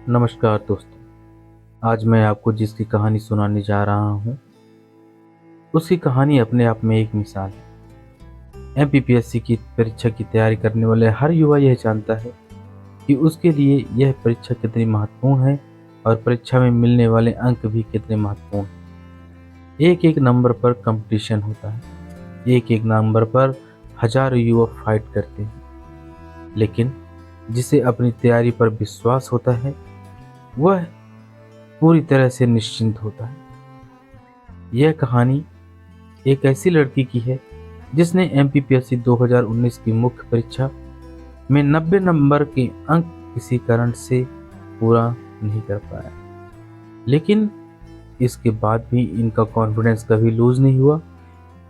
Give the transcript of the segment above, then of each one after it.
नमस्कार दोस्तों। आज मैं आपको जिसकी कहानी सुनाने जा रहा हूँ, उसकी कहानी अपने आप में एक मिसाल है। एमपीपीएससी की परीक्षा की तैयारी करने वाले हर युवा यह जानता है कि उसके लिए यह परीक्षा कितनी महत्वपूर्ण है और परीक्षा में मिलने वाले अंक भी कितने महत्वपूर्ण हैं। एक एक नंबर पर कंपटीशन होता है, एक एक नंबर पर हजारों युवा फाइट करते हैं, लेकिन जिसे अपनी तैयारी पर विश्वास होता है वह पूरी तरह से निश्चिंत होता है। यह कहानी एक ऐसी लड़की की है जिसने एमपीपीएससी 2019 की मुख्य परीक्षा में 90 नंबर के अंक किसी कारण से पूरा नहीं कर पाया, लेकिन इसके बाद भी इनका कॉन्फिडेंस कभी लूज नहीं हुआ,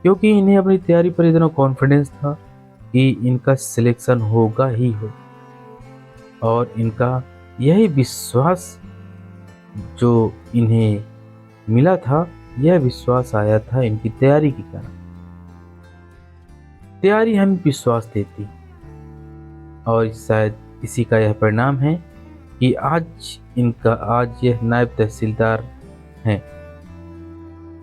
क्योंकि इन्हें अपनी तैयारी पर इतना कॉन्फिडेंस था कि इनका सिलेक्शन होगा ही हो। और इनका यही विश्वास जो इन्हें मिला था, यह विश्वास आया था इनकी तैयारी के कारण। तैयारी हमें विश्वास देती और शायद इसी का यह परिणाम है कि आज यह नायब तहसीलदार हैं।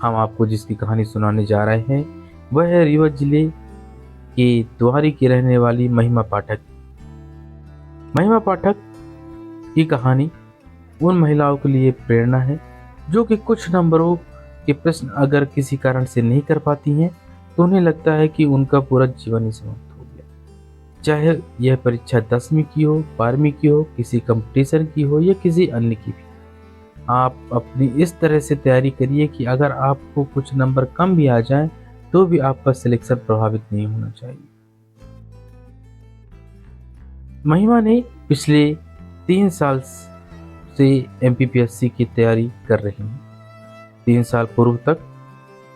हम आपको जिसकी कहानी सुनाने जा रहे हैं वह है रीवा जिले के द्वारी की रहने वाली महिमा पाठक। महिमा पाठक की कहानी उन महिलाओं के लिए प्रेरणा है जो कि कुछ नंबरों के प्रश्न अगर किसी कारण से नहीं कर पाती हैं तो उन्हें लगता है कि उनका पूरा जीवन ही समाप्त हो गया। चाहे यह परीक्षा 10वीं की हो, 12वीं की हो, किसी कंपटीशन की हो या किसी अन्य की भी, आप अपनी इस तरह से तैयारी करिए कि अगर आपको कुछ नंबर कम भी आ जाएं तो भी आपका सिलेक्शन प्रभावित नहीं होना चाहिए। महिमा ने पिछले 3 साल से एमपीपीएससी की तैयारी कर रही हैं। 3 साल पूर्व तक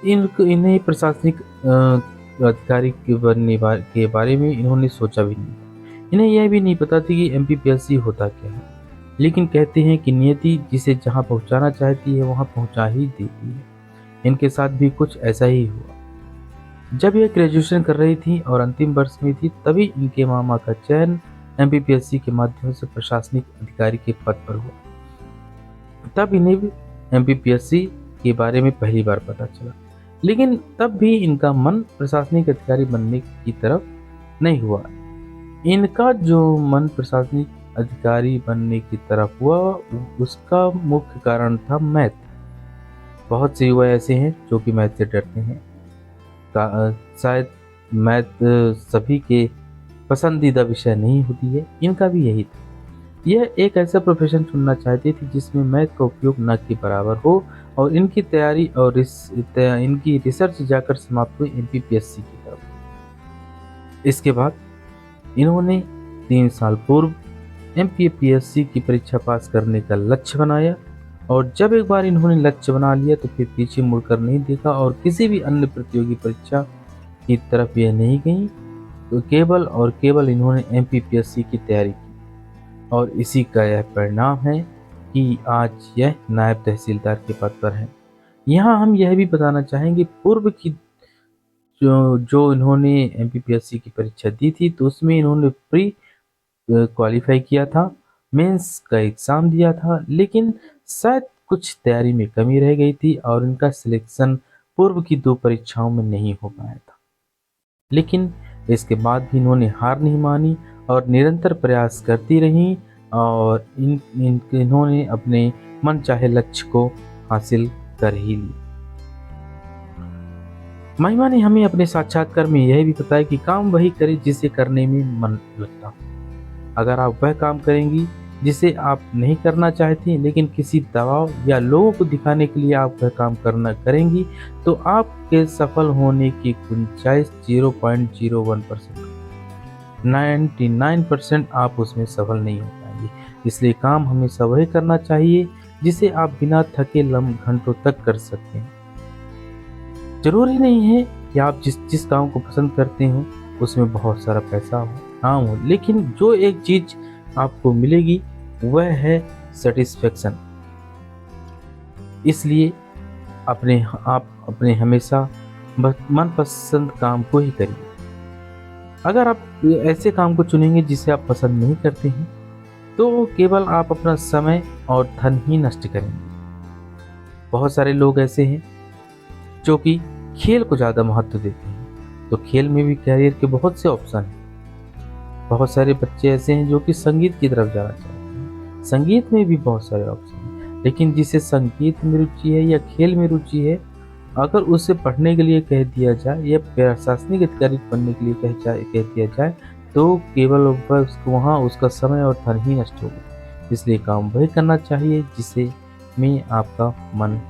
इन्हें प्रशासनिक अधिकारी के बनने के बारे में इन्होंने सोचा भी नहीं। इन्हें यह भी नहीं पता थी कि एमपीपीएससी होता क्या है, लेकिन कहते हैं कि नियति जिसे जहां पहुंचाना चाहती है वहां पहुंचा ही देती है। इनके साथ भी कुछ ऐसा ही हुआ। जब यह ग्रेजुएशन कर रही थी और अंतिम वर्ष में थी, तभी इनके मामा का चयन एमपीपीएससी के माध्यम से प्रशासनिक अधिकारी के पद पर हुआ। तब इन्हें भी एमपीपीएससी के बारे में पहली बार पता चला, लेकिन तब भी इनका मन प्रशासनिक अधिकारी बनने की तरफ नहीं हुआ। इनका जो मन प्रशासनिक अधिकारी बनने की तरफ हुआ, उसका मुख्य कारण था मैथ। बहुत से युवा ऐसे हैं जो कि मैथ से डरते हैं। शायद मैथ सभी के पसंदीदा विषय नहीं होती है, इनका भी यही था। यह एक ऐसा प्रोफेशन चुनना चाहती थी जिसमें मैथ का उपयोग न के बराबर हो, और इनकी तैयारी और इनकी रिसर्च जाकर समाप्त हुई एमपीपीएससी की तरफ। इसके बाद इन्होंने 3 साल पूर्व एमपीपीएससी की परीक्षा पास करने का लक्ष्य बनाया, और जब एक बार इन्होंने लक्ष्य बना लिया तो फिर पीछे मुड़कर नहीं देखा और किसी भी अन्य प्रतियोगी परीक्षा की तरफ यह नहीं गई। तो केवल और केवल इन्होंने एमपीपीएससी की तैयारी की, और इसी का यह परिणाम है कि आज यह नायब तहसीलदार के पद पर है। यहाँ हम यह भी बताना चाहेंगे, पूर्व की जो इन्होंने एमपीपीएससी की परीक्षा दी थी तो उसमें इन्होंने प्री क्वालिफाई किया था, मेंस का एग्ज़ाम दिया था, लेकिन शायद कुछ तैयारी में कमी रह गई थी और इनका सिलेक्शन पूर्व की 2 परीक्षाओं में नहीं हो पाया था। लेकिन इसके बाद भी इन्होंने हार नहीं मानी और निरंतर प्रयास करती रहीं, और इन्होंने अपने मनचाहे लक्ष्य को हासिल कर ही लिया। महिमा ने हमें अपने साक्षात्कार में यह भी बताया कि काम वही करें जिसे करने में मन लगता हो। अगर आप वह काम करेंगी जिसे आप नहीं करना चाहती, लेकिन किसी दबाव या लोगों को दिखाने के लिए आप वह काम करेंगी, तो आपके सफल होने की गुंजाइश 0.01%, 99% आप उसमें सफल नहीं हो पाएंगे। इसलिए काम हमेशा वही करना चाहिए जिसे आप बिना थके घंटों तक कर सकते हैं। जरूरी नहीं है कि आप जिस काम को पसंद करते हो उसमें बहुत सारा पैसा हो, काम हो, लेकिन जो एक चीज आपको मिलेगी वह है सेटिस्फेक्शन। इसलिए आप अपने हमेशा मनपसंद काम को ही करिए। अगर आप ऐसे काम को चुनेंगे जिसे आप पसंद नहीं करते हैं तो केवल आप अपना समय और धन ही नष्ट करेंगे। बहुत सारे लोग ऐसे हैं जो कि खेल को ज़्यादा महत्व देते हैं, तो खेल में भी करियर के बहुत से ऑप्शन हैं। बहुत सारे बच्चे ऐसे हैं जो कि संगीत की तरफ जाना चाहते हैं, संगीत में भी बहुत सारे ऑप्शन हैं। लेकिन जिसे संगीत में रुचि है या खेल में रुचि है, अगर उसे पढ़ने के लिए कह दिया जाए या प्रशासनिक अधिकारी बनने के लिए कह दिया जाए, तो केवल बस वहाँ उसका समय और धन ही नष्ट होगा। इसलिए काम वही करना चाहिए जिसे में आपका मन